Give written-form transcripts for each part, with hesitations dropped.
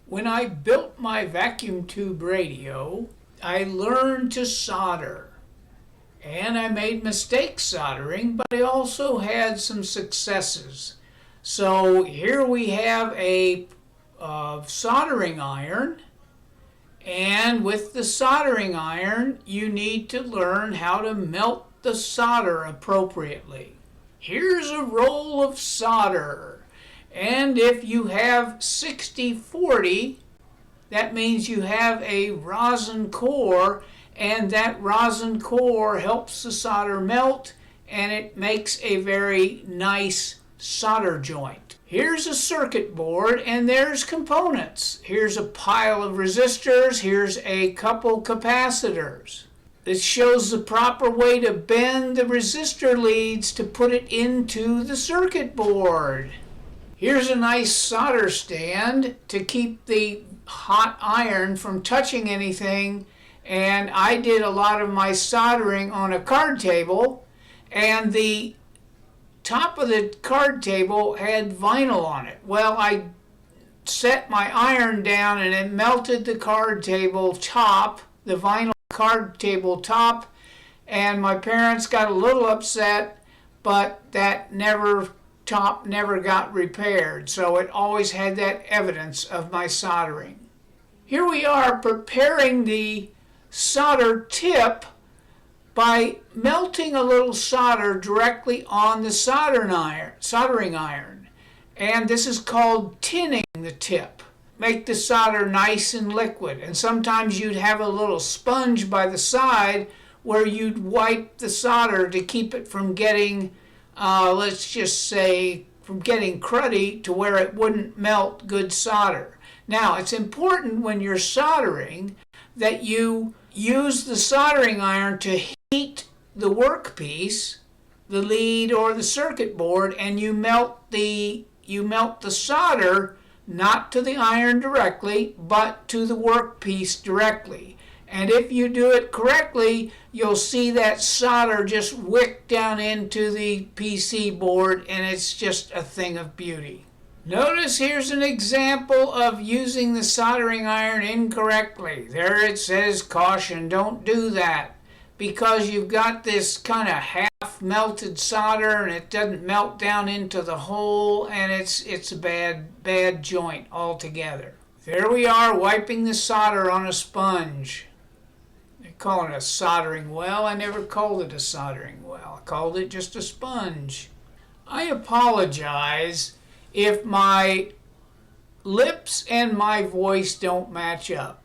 When I built my vacuum tube radio, I learned to solder. And I made mistakes soldering, but I also had some successes. So here we have a soldering iron. And with the soldering iron, you need to learn how to melt the solder appropriately. Here's a roll of solder. And if you have 60-40, that means you have a rosin core, and that rosin core helps the solder melt, and it makes a very nice solder joint. Here's a circuit board, and there's components. Here's a pile of resistors. Here's a couple capacitors. This shows the proper way to bend the resistor leads to put it into the circuit board. Here's a nice solder stand to keep the hot iron from touching anything, and I did a lot of my soldering on a card table, and the top of the card table had vinyl on it. Well, I set my iron down and it melted the card table top, the vinyl card table top, and my parents got a little upset, but that top never got repaired, so it always had that evidence of my soldering. Here we are preparing the solder tip by melting a little solder directly on the soldering iron. And this is called tinning the tip. Make the solder nice and liquid. And sometimes you'd have a little sponge by the side where you'd wipe the solder to keep it from getting, let's just say, from getting cruddy to where it wouldn't melt good solder. Now, it's important when you're soldering that you use the soldering iron to heat the workpiece, the lead or the circuit board, and you melt the solder not to the iron directly, but to the workpiece directly. And if you do it correctly, you'll see that solder just wick down into the PC board, and it's just a thing of beauty. Notice here's an example of using the soldering iron incorrectly. There it says caution, don't do that, because you've got this kind of half melted solder and it doesn't melt down into the hole, and it's a bad joint altogether. There we are wiping the solder on a sponge. They call it a soldering well. I never called it a soldering well. I called it just a sponge. I apologize if my lips and my voice don't match up.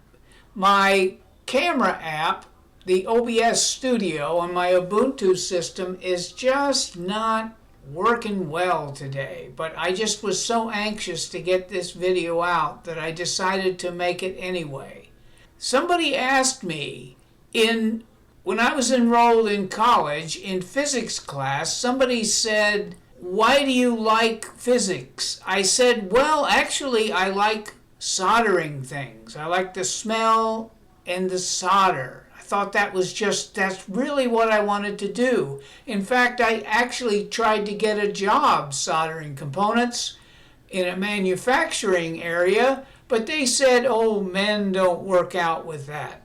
My camera app, the OBS Studio on my Ubuntu system, is just not working well today. But I just was so anxious to get this video out that I decided to make it anyway. Somebody asked me when I was enrolled in college in physics class, somebody said, "Why do you like physics?" I said, well, actually, I like soldering things. I like the smell and the solder. I thought that's really what I wanted to do. In fact, I actually tried to get a job soldering components in a manufacturing area, but they said, oh, men don't work out with that.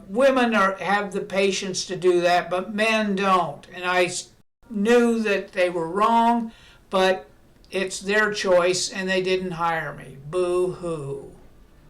Women have the patience to do that, but men don't. And I knew that they were wrong, but it's their choice, and they didn't hire me. Boo-hoo.